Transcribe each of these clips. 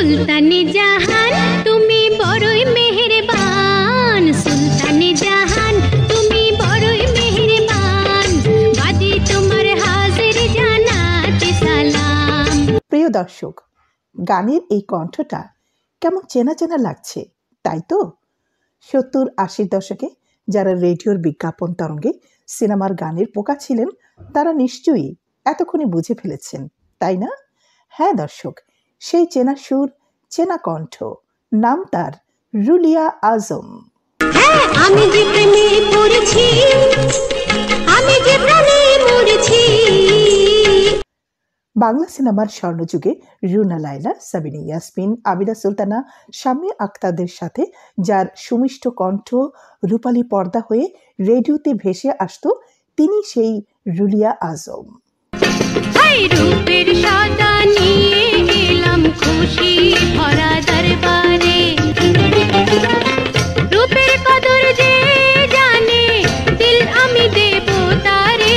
সুলতানে জাহান তুমি বড়ই মেহেরবান, সুলতানে জাহান তুমি বড়ই মেহেরবান, বাজে তোমার হাজির জানাতে সালাম। প্রিয় দর্শক, গানের এই কণ্ঠটা কেমন চেনা চেনা লাগছে, তাই তো? 70-80 দশকে যারা রেডিওর বিজ্ঞাপন তরঙ্গে সিনেমার গানের পোকা ছিলেন তারা নিশ্চয়ই এতক্ষণে বুঝে ফেলেছেন, তাই না? হ্যাঁ দর্শক, সেই চেনা সুর, চেনা কণ্ঠ, নাম তার রুলিয়া আজম। হ্যাঁ, আমি যে প্রেমে পড়েছি, আমি যে প্রেমে মরেছি। বাংলা সিনেমার স্বর্ণযুগে রুনা লায়লা, সাবিনা ইয়াসমিন, আবিদা সুলতানা, শাম্মী আখতারদের সাথে যার সুমিষ্ট কণ্ঠ রূপালী পর্দা হয়ে রেডিওতে ভেসে আসতো, তিনি সেই রুলিয়া আজম। রূপের সাদা নিয়ে এলাম খুশি ভরা দরবারে, রূপের কদর যে জানে দিল আমি দেব তারে।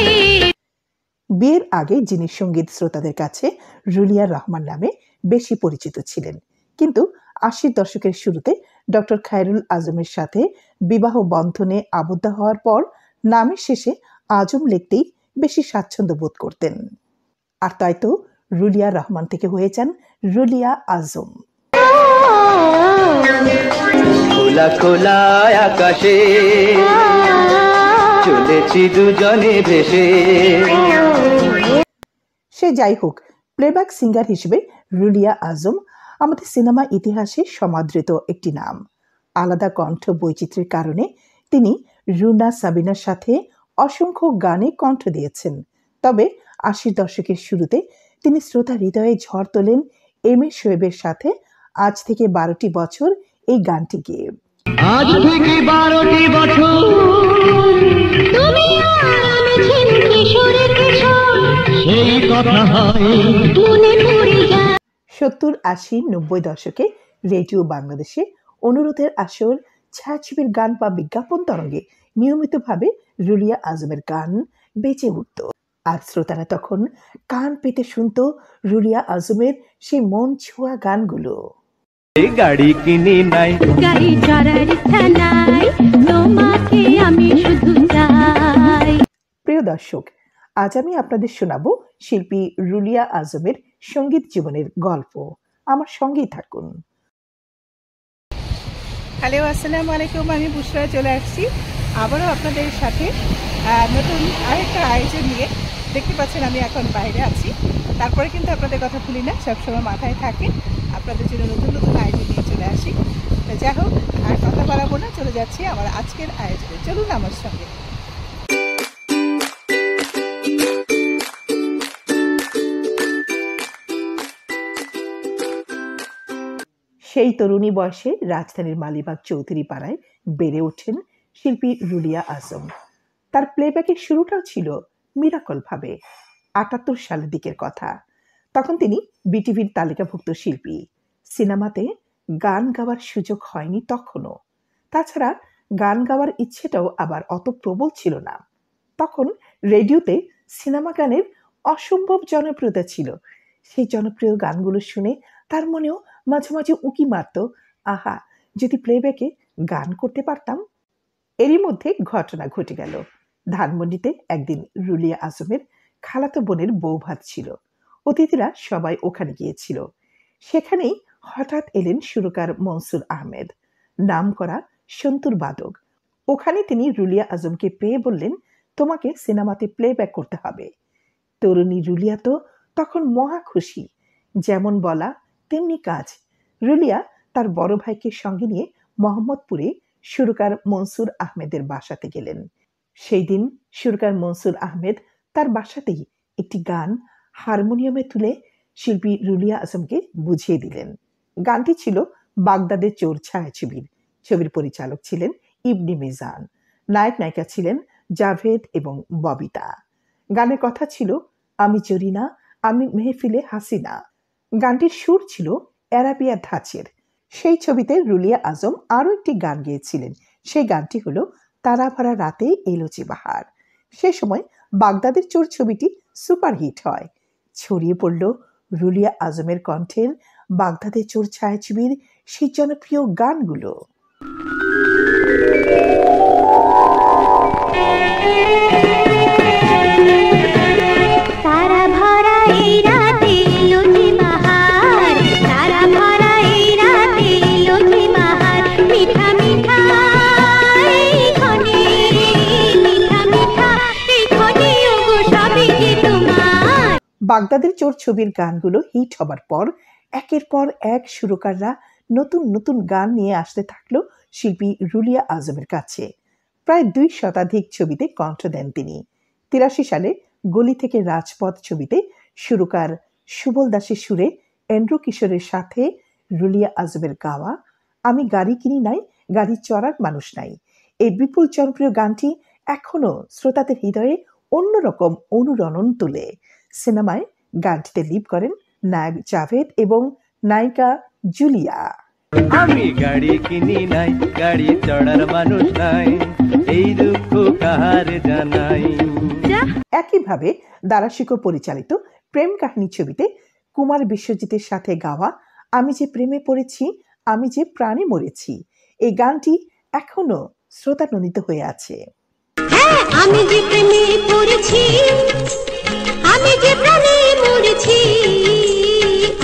বিয়ের আগে যিনি সঙ্গীত শ্রোতাদের কাছে রুলিয়া রহমান নামে বেশি পরিচিত ছিলেন, কিন্তু 80 দশকের শুরুতে ডক্টর খায়রুল আজমের সাথে বিবাহ বন্ধনে আবদ্ধ হওয়ার পর নামের শেষে আজম লিখতেই বেশি স্বাচ্ছন্দ্য বোধ করতেন। আর তাই তো রুলিয়া রহমান থেকে হয়ে যান রুলিয়া আজম। খোলা খোলা আকাশে চলেছি দুজনে ভেসে। সে যাই হোক, প্লেব্যাক সিঙ্গার হিসেবে রুলিয়া আজম আমাদের সিনেমা ইতিহাসে সমাদৃত একটি নাম। আলাদা কণ্ঠ বৈচিত্র্যের কারণে তিনি রুনা, সাবিনার সাথে অসংখ্য গানে কণ্ঠ দিয়েছেন। তবে 80 দশকের শুরুতে তিনি শ্রোতা হৃদয়ে ঝড় তোলেন এম এ শোয়েবের সাথে আজ থেকে 12টি বছর এই গানটি গেয়ে। আজ থেকে 12টি বছর তুমি আর আমি ছিন কিশোরের কিশোর, সেই কথা হয় মনে পড়ে যায়। 70, 80, 90 দশকে রেডিও বাংলাদেশে অনুরোধের আসর, ছায়াছবির গান বা বিজ্ঞাপন তরঙ্গে নিয়মিতভাবে রুলিয়া আজমের গান বেঁচে উঠত। আর শ্রোতারা তখন কান পেতে শুনত রুলিয়া আজমের সেই মন ছোঁয়া গানগুলো। গাড়ি কিনে নাই, গাড়ি চড়ার ইচ্ছা নাই, তোমাকে আমি শুধু চাই। প্রিয় দর্শক, আজ আমি আপনাদের শোনাবো শিল্পী রুলিয়া আজমের সঙ্গীত জীবনের গল্প। আমার সঙ্গেই থাকুন। হ্যালো, আসসালামু আলাইকুম। আমি বুশরা চলে আসছি আবারও আপনাদের সাথে নতুন আরেকটা আয়োজন নিয়ে। দেখতে পাচ্ছেন আমি এখন বাইরে আছি, তারপরে কিন্তু আপনাদের কথা ভুলি না, সবসময় মাথায় থাকে আপনাদের জন্য নতুন নতুন আয়োজন নিয়ে চলে আসি। তো যাই হোক, আর কথা বাড়াবো না, চলে যাচ্ছি আমার আজকের আয়োজনে। চলুন আমার সঙ্গে। সেই তরুণী বয়সে রাজধানীর মালিবাগ চৌধুরী পাড়ায় বেড়ে ওঠেন শিল্পী রুলিয়া আজম। তার প্লেব্যাকের শুরুটাও ছিল মিরাকল ভাবে। 78 সালের দিকের কথা। তখন তিনি বিটিভির তালিকাভুক্ত শিল্পী। সিনেমাতে গান গাওয়ার সুযোগ হয়নি তখনও। তাছাড়া গান গাওয়ার ইচ্ছেটাও আবার অত প্রবল ছিল না। তখন রেডিওতে সিনেমা গানের অসম্ভব জনপ্রিয়তা ছিল। সেই জনপ্রিয় গানগুলো শুনে তার মনেও মাঝে মাঝে উঁকি মারত, আহা যদি প্লেব্যাকে গান করতে পারতাম। এরই মধ্যে ঘটনা ঘটে গেল। ধানমন্ডিতে একদিন রুলিয়া আজমের খালাতো বোনের বৌভাত ছিল। অতিথিরা সবাই ওখানে গিয়েছিল। সেখানেই হঠাৎ এলেন সুরকার মনসুর আহমেদ, নামকরা সন্তুর বাদক। ওখানে তিনি রুলিয়া আজমকে পেয়ে বললেন, তোমাকে সিনেমাতে প্লেব্যাক করতে হবে। তরুণী রুলিয়া তো তখন মহা খুশি। যেমন বলা তেমনি কাজ। রুলিয়া তার বড় ভাইকে সঙ্গে নিয়ে মোহাম্মদপুরে সুরকার মনসুর আহমেদের বাসাতে গেলেন। সেই দিন সুরকার মনসুর আহমেদ তার বাসাতেই একটি গান হারমোনিয়ামে তুলে শিল্পী রুলিয়া আজমকে বুঝিয়ে দিলেন। গানটি ছিল বাগদাদের চোর ছায়াছবির। ছবির পরিচালক ছিলেন ইবনে মিজান। নায়ক নায়িকা ছিলেন জাভেদ এবং ববিতা। গানের কথা ছিল, আমি জরিনা, আমি মেহফিলে হাসিনা। গানটির সুর ছিল অ্যারাবিয়া ধাঁচের। সেই ছবিতে রুলিয়া আজম আরও একটি গান গেয়েছিলেন। সেই গানটি হলো তারা ভরা রাতে এলো যে বাহার। সে সময় বাগদাদের চোর ছবিটি সুপারহিট হয়। ছড়িয়ে পড়ল রুলিয়া আজমের কণ্ঠের বাগদাদের চোর ছায়াছবির সেই জনপ্রিয় গানগুলো। তারা ভরা এই রাতে এলো যে বাহার, তারা ভরা এই রাতে এলো যে বাহার, মিঠা মিঠা এই ক্ষণে, মিঠা মিঠা এই ক্ষণে ওগো সবই যে তোমার। বাগদাদের চোর ছবির গানগুলো হিট হবার পর একের পর এক সুরকাররা নতুন নতুন গান নিয়ে আসতে থাকলো শিল্পী রুলিয়া আজমের কাছে। প্রায় 2 শতাধিক ছবিতে কণ্ঠ দেন তিনি। 83 সালে গলি থেকে রাজপথ ছবিতে সুরকার সুবল দাসের সুরে এন্ড্রু কিশোরের সাথে রুলিয়া আজমের গাওয়া আমি গাড়ি কিনি নাই, গাড়ি চড়ার মানুষ নাই, এই বিপুল জনপ্রিয় গানটি এখনো শ্রোতাদের হৃদয়ে অন্যরকম অনুরণন তোলে। সিনেমায় গানটিতে লিপ করেন নায়ক জাভেদ এবং নায়িকা জুলিয়া। আমি গাড়ি কিনি নাই, গাড়ি চড়ার মানুষ নাই, এই দুঃখ কাহার জানাই। একইভাবে দারাশিকো পরিচালিত প্রেম কাহিনী ছবিতে কুমার বিশ্বজিতের সাথে গাওয়া আমি যে প্রেমে পড়েছি, আমি যে প্রাণে মরেছি, এই গানটি এখনো শ্রোতানন্দিত হয়ে আছে। হ্যাঁ, আমি যে প্রেমে পড়েছি, আমি যে প্রাণে মরেছি,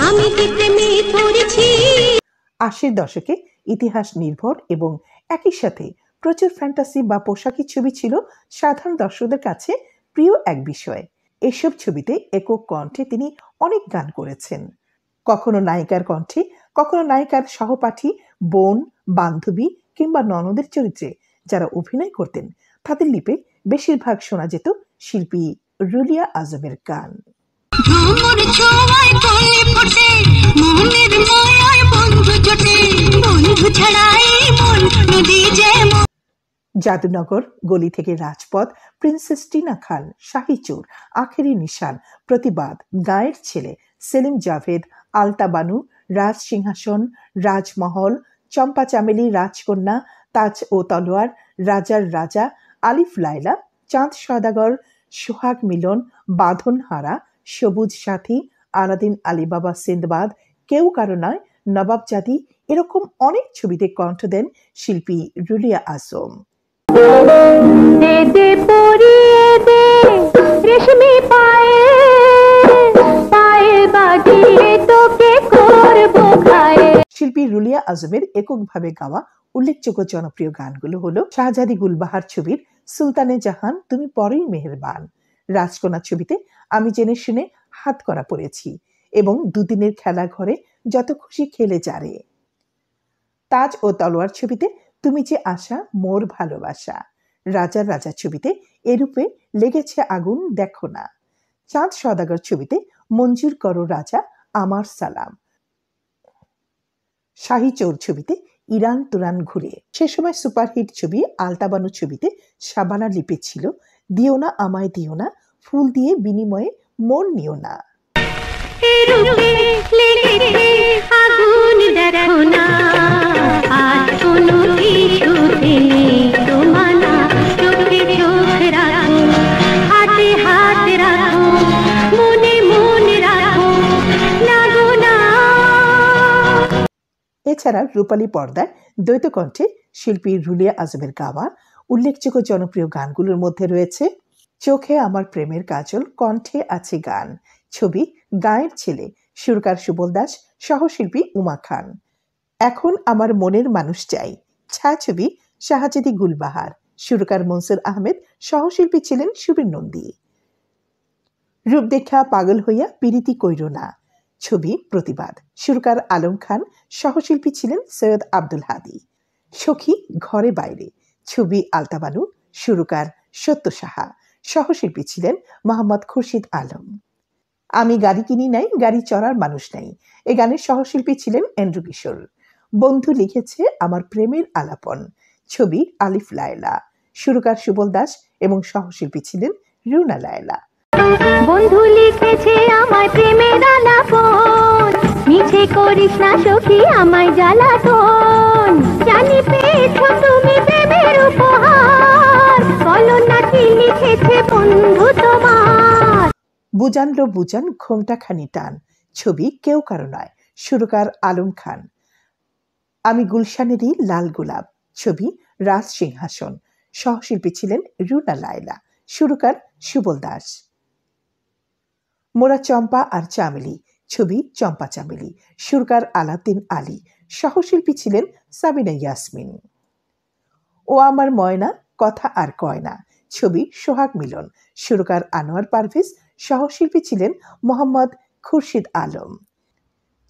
আমি যে প্রেমে পড়েছি। 80 দশকে ইতিহাস নির্ভর এবং একই সাথে প্রচুর ফ্যান্টাসি বা পোশাকি ছবি ছিল সাধারণ দর্শকদের কাছে প্রিয় এক বিষয়। এসব ছবিতে একক কণ্ঠে তিনি অনেক গান করেছেন, কখনো নায়িকার কণ্ঠে, কখনো নায়িকার সহপাঠী, বোন, বান্ধবী কিংবা ননদের চরিত্রে যারা অভিনয় করতেন তাদের লিপে বেশিরভাগ শোনা যেত শিল্পী রুলিয়া আজমের গান। ভ্রমর ছোঁয়ায় কলে ফোটে, মনের মায়ায় বন্ধু জোটে, বন্ধু ছাড়াই মন নদী যেমন। জাদুনগর, গলি থেকে রাজপথ, প্রিন্সেস টিনা খান, শাহী চোর, আখেরি নিশান, প্রতিবাদ, গায়ের ছেলে, সেলিম জাভেদ, আলতা বানু, রাজ সিংহাসন, রাজমহল, চম্পা চামেলি, রাজকন্যা, তাজ ও তলোয়ার, রাজার রাজা, আলিফ লায়লা, চাঁদ সওদাগর, সোহাগ মিলন, বাঁধনহারা, সবুজ সাথী, আলাদিন, আলিবাবা, সিন্দবাদ, কেউ কারো নয়, নবাবজাদি, এরকম অনেক ছবিতে কণ্ঠ দেন শিল্পী রুলিয়া আজম। দে দে পরিয়ে দে রেশমি পায়ে, পায়ে বাজিয়ে তোকে করব খায়ে। শিল্পী রুলিয়া আজমের এককভাবে গাওয়া উল্লেখযোগ্য জনপ্রিয় গানগুলো হলো শাহজাদি গুলবাহার ছবির সুলতানে জাহান তুমি পরেই মেহেরবান, রাজকন্যা ছবিতে আমি জেনে শুনে হাত করা পড়েছি এবং দুদিনের খেলা ঘরে যত খুশি খেলে যারে, তাজ ও তলোয়ার ছবিতে তুমি যে আশা মোর ভালোবাসা, রাজার রাজা ছবিতে এরূপে লেগেছে আগুন দেখো না, চাঁদ সওদাগর ছবিতে মঞ্জুর করো রাজা আমার সালাম, শাহী চোর ছবিতে ইরান তুরান ঘুরে। সে সময় সুপারহিট ছবি আলতা বানু ছবিতে শাবানা লিপে ছিল দিও না আমায় দিও না, ফুল দিয়ে বিনিময়ে মন নিও না। রূপে লেগেছে আগুন দেখো না, আজ কোনো কিছুতে নেই তোমানা, চোখে চোখ রাখো, হাতে হাত রাখো, মনে মন রাখো, লাগো না। এছাড়া রূপালী পর্দায় দ্বৈত কণ্ঠে শিল্পী রুলিয়া আজমের গাওয়া উল্লেখযোগ্য জনপ্রিয় গানগুলোর মধ্যে রয়েছে চোখে আমার প্রেমের কাজল, কণ্ঠে আছে গান, ছবি গায়ের ছেলে, সুরকার সুবল দাস, সহশিল্পী উমা খান, এখন আমার মনের মানুষ চাই, ছায়াছবি শাহজাদি গুলবাহার, সুরকার মনসুর আহমেদ, সহশিল্পী ছিলেন সুবীর নন্দী, রূপ দেখা পাগল হইয়া পিরিতি কইরো না, ছবি প্রতিবাদ, সুরকার আলম খান, সহশিল্পী ছিলেন সৈয়দ আব্দুল হাদি, সখী ঘরে বাইরে, ছবি আলতা বানু, সুরকার সত্য সাহা, সহশিল্পী ছিলেন মোহাম্মদ খুরশিদ আলম, আমি গাড়ি কিনি নাই, গাড়ি চড়ার মানুষ নাই, এ গানের সহশিল্পী ছিলেন এন্ড্রু কিশোর, বন্ধু লিখেছে আমার প্রেমের আলাপন, ছবি আলিফ লায়লা, সুরকার সুবল দাস এবং সহশিল্পী ছিলেন রুনা লায়লা। বন্ধু লিখেছে আমায় প্রেমের আলাপন, মিছে করিস না সখী আমায় জ্বালাতন, জানি পেয়েছো তুমি প্রেমের উপহার, বলো না কি লিখেছে বন্ধু তোমার। বুজান লো বুজান ঘোমটা খানি টান, ছবি কেউ কারো নয়, সুরকার আলম খান। আমি গুলশানেরই লাল গোলাপ, ছবি রাজ সিংহাসন, সহশিল্পী ছিলেন রুনা লায়লা, সুরকার সুবল দাস। মোরা চম্পা আর চামেলি, ছবি চম্পা চামেলি, সুরকার আলাউদ্দিন আলী, সহশিল্পী ছিলেন সাবিনা ইয়াসমিন। ও আমার ময়না, কথা আর কয়না, ছবি সোহাগ মিলন, সুরকার আনোয়ার পারভেজ, সহশিল্পী ছিলেন মোহাম্মদ খুরশিদ আলম।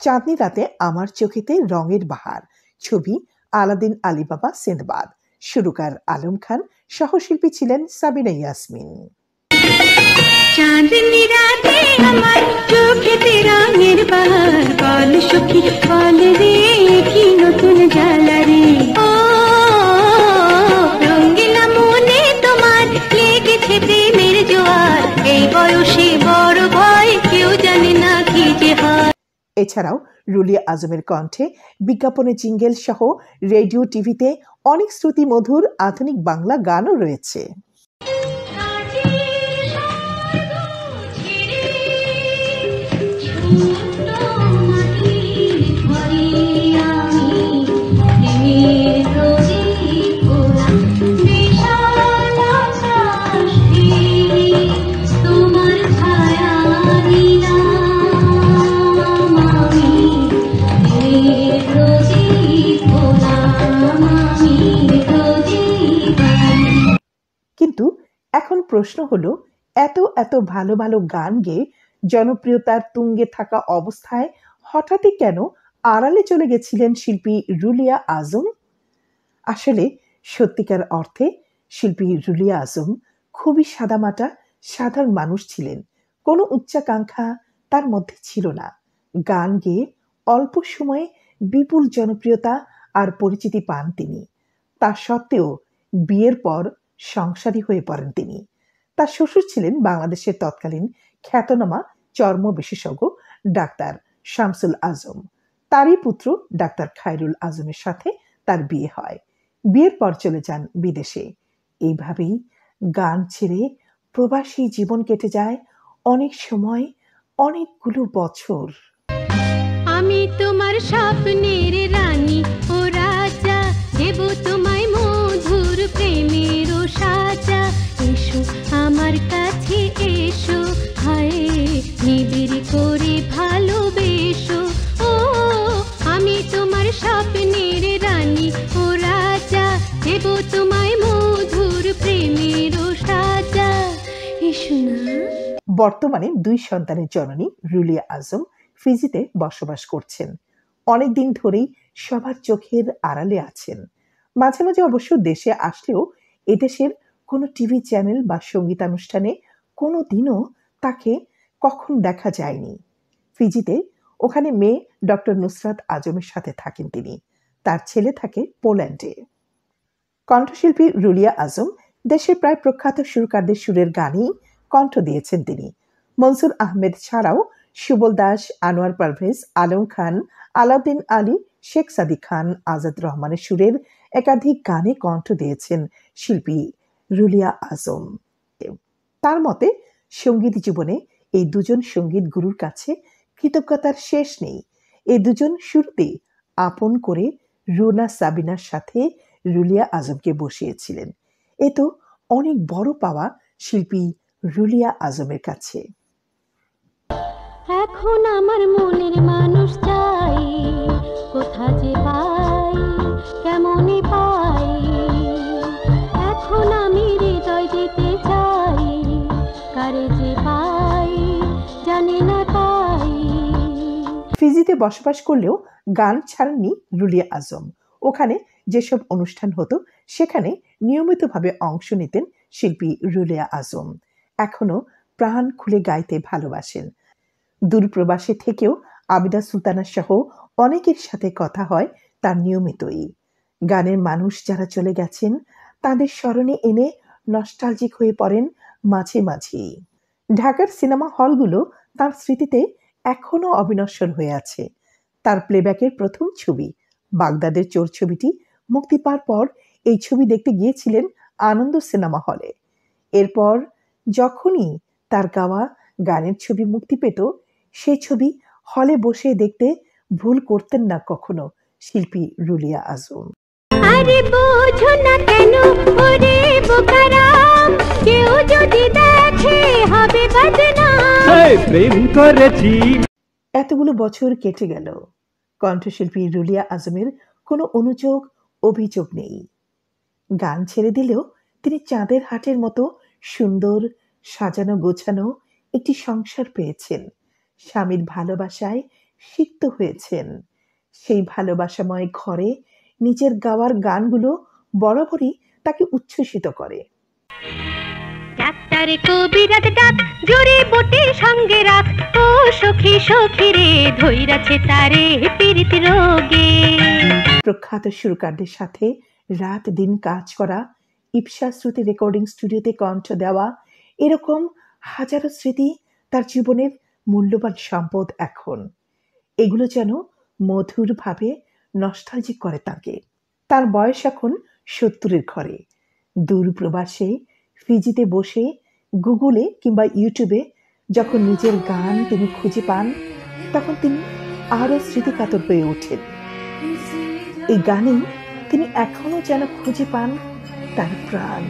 চাঁদনি রাতে আমার চোখেতে রঙের বাহার, ছবি আলাদিন আলী বাবা সিন্দবাদ, সুরকার আলম খান, সহশিল্পী ছিলেন সাবিনা ইয়াসমিন। চাঁদনি রাতে আমার চোখেতে রঙের বাহার, বল সখী বল রে কি নতুন জ্বালা রে, ও রঙ্গিলা মনে তোমার লেগেছে প্রেমের জোয়ার, এই বয়সে বড় ভয় কেউ জানে না কি যে হয়। এছাড়াও রুলিয়া আজমের কণ্ঠে বিজ্ঞাপনে জিঙ্গেল সহ রেডিও টিভিতে অনেক শ্রুতি মধুর আধুনিক বাংলা গানও রয়েছে। কিন্তু এখন প্রশ্ন হলো, এত এত ভালো ভালো গান গেয়ে জনপ্রিয়তার তুঙ্গে থাকা অবস্থায় হঠাৎই কেন আড়ালে চলে গেছিলেন শিল্পী রুলিয়া আজম? আসলে সত্যিকার অর্থে শিল্পী রুলিয়া আজম খুবই সাদামাটা সাধারণ মানুষ ছিলেন। কোনো উচ্চাকাঙ্ক্ষা তার মধ্যে ছিল না। গান গেয়ে অল্প সময়ে বিপুল জনপ্রিয়তা আর পরিচিতি পান তিনি। তা সত্ত্বেও বিয়ের পর সংসারী হয়ে পড়েন তিনি। তার শ্বশুর ছিলেন বাংলাদেশের তৎকালীন খ্যাতনামা চর্ম বিশেষজ্ঞ ডাক্তার শামসুল আজম। তারই পুত্র ডাক্তার খায়রুল আজমের সাথে তার বিয়ে হয়। বিয়ের পর চলে যান বিদেশে। এইভাবেই গান ছেড়ে প্রবাসী জীবন কেটে যায় অনেক সময়, অনেকগুলো বছর। আমি তোমার স্বপ্নের রানী ও রাজা, দেব তোমায় মধুর প্রেমের সাজা, এসো আমার কাছে এসো, হায় নিবিড় করে ভালোবেসো, ও আমি তোমার স্বপ্নের রানী ও রাজা, দেব তোমায় মধুর প্রেমের সাজা, এসো না। বর্তমানে 2 সন্তানের জননী রুলিয়া আজম ফিজিতে বসবাস করছেন। অনেকদিন ধরেই সবার চোখের আড়ালে আছেন। মাঝে মাঝে অবশ্য দেশে আসলেও এদেশের কোনো টিভি চ্যানেল বা সঙ্গীতানুষ্ঠানে কোনো দিনও তাকে কখন দেখা যায়নি। ফিজিতে ওখানে মেয়ে ডক্টর নুসরাত আজমের সাথে থাকেন তিনি। তার ছেলে থাকে পোল্যান্ডে। কণ্ঠশিল্পী রুলিয়া আজম দেশের প্রায় প্রখ্যাত সুরকারদের সুরের গানেই কণ্ঠ দিয়েছেন তিনি। মনসুর আহমেদ ছাড়াও সুবল দাস, আনোয়ার পারভেজ, আলম খান, আলাউদ্দিন আলী, শেখ সাদিক খান, আজাদ রহমানের সুরের একাধিক গানে কণ্ঠ দিয়েছেন শিল্পী রুলিয়া আজম। তার মতে সঙ্গীত জীবনে এই দুজন সঙ্গীত গুরুর কাছে কৃতজ্ঞতার শেষ নেই। এই দুজন শুরুতে আপন করে রুনা সাবিনার সাথে রুলিয়া আজমকে বসিয়েছিলেন। এ তো অনেক বড় পাওয়া শিল্পী রুলিয়া আজমের কাছে। এখন আমার মনের মানুষ চাই, কোথা যে পাই কেমনে পাই, এখন আমি হৃদয় দিতে চাই, কারে যে পাই জানি না পাই। ফিজিতে বসবাস করলেও গান ছাড়েননি রুলিয়া আজম। ওখানে যেসব অনুষ্ঠান হতো সেখানে নিয়মিতভাবে অংশ নিতেন শিল্পী রুলিয়া আজম। এখনো প্রাণ খুলে গাইতে ভালোবাসেন। দূরপ্রবাসে থেকেও আবিদা সুলতানা সহ অনেকের সাথে কথা হয় তার নিয়মিতই। গানের মানুষ যারা চলে গেছেন তাদের স্মরণে এনে নস্টালজিক হয়ে পড়েন মাঝে মাঝেই। ঢাকার সিনেমা হলগুলো তার স্মৃতিতে এখনো অবিনশ্বর হয়ে আছে। তার প্লেব্যাকের প্রথম ছবি বাগদাদের চোর ছবিটি মুক্তি পাওয়ার পর এই ছবি দেখতে গিয়েছিলেন আনন্দ সিনেমা হলে। এরপর যখনই তার গাওয়া গানের ছবি মুক্তি পেত সেই ছবি হলে বসে দেখতে ভুল করতেন না কখনো শিল্পী রুলিয়া আজম। আরে বোঝো না কেন ওরে বোকারাম, কেউ যদি দেখে হবে বদনাম। প্রেম করেছি। এতগুলো বছর কেটে গেল, কণ্ঠশিল্পী রুলিয়া আজমের কোনো অনুযোগ অভিযোগ নেই। গান ছেড়ে দিলেও তিনি চাঁদের হাটের মতো সুন্দর সাজানো গোছানো একটি সংসার পেয়েছেন, স্বামীর ভালোবাসায় সিক্ত হয়েছেন। সেই ভালোবাসাময় ঘরে নিজের গাওয়ার গানগুলো বরাবরই তাকে উচ্ছ্বসিত করে। ডাক্তার কবিরাজ ডাক জোরে বটে সঙ্গে রাখ, ও সখী সখী রে ধৈরাছে তারে পীড়িত রোগে। প্রখ্যাত সুরকারদের সাথে রাত দিন কাজ করা, ইপসা শ্রুতি রেকর্ডিং স্টুডিওতে কণ্ঠ দেওয়া, এরকম হাজারো স্মৃতি তার জীবনের মূল্যবান সম্পদ। এখন এগুলো যেন মধুরভাবে নস্টালজিক করে তাকে। তার বয়স এখন 70-এর ঘরে। দূর প্রবাসে ফিজিতে বসে গুগলে কিংবা ইউটিউবে যখন নিজের গান তিনি খুঁজে পান, তখন তিনি আরো স্মৃতিকাতর হয়ে ওঠেন। এই গানেই তিনি এখনো যেন খুঁজে পান তার প্রাণ।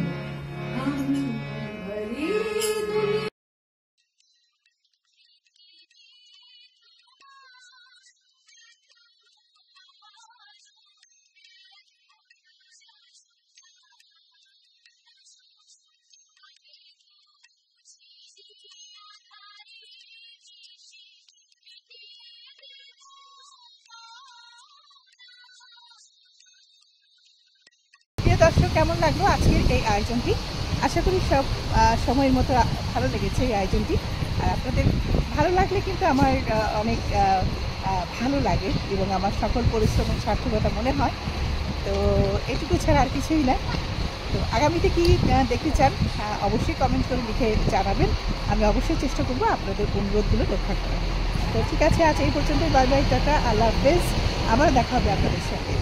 প্রিয় দর্শক, কেমন লাগলো আজকের এই আয়োজনটি? আশা করি সব সময়ের মতো ভালো লেগেছে এই আয়োজনটি। আর আপনাদের ভালো লাগলে কিন্তু আমার অনেক ভালো লাগে এবং আমার সকল পরিশ্রমের সার্থকতা মনে হয়। তো এটুকু ছাড়া আর কিছুই না। তো আগামীতে কি দেখতে চান অবশ্যই কমেন্ট করে লিখে জানাবেন। আমি অবশ্যই চেষ্টা করবো আপনাদের অনুরোধগুলো রক্ষা করার। তো ঠিক আছে, আজ এই পর্যন্তই। বাই বাই, টাটা, আল্লাহ হাফেজ। আবার দেখা হবে আপনাদের সাথে।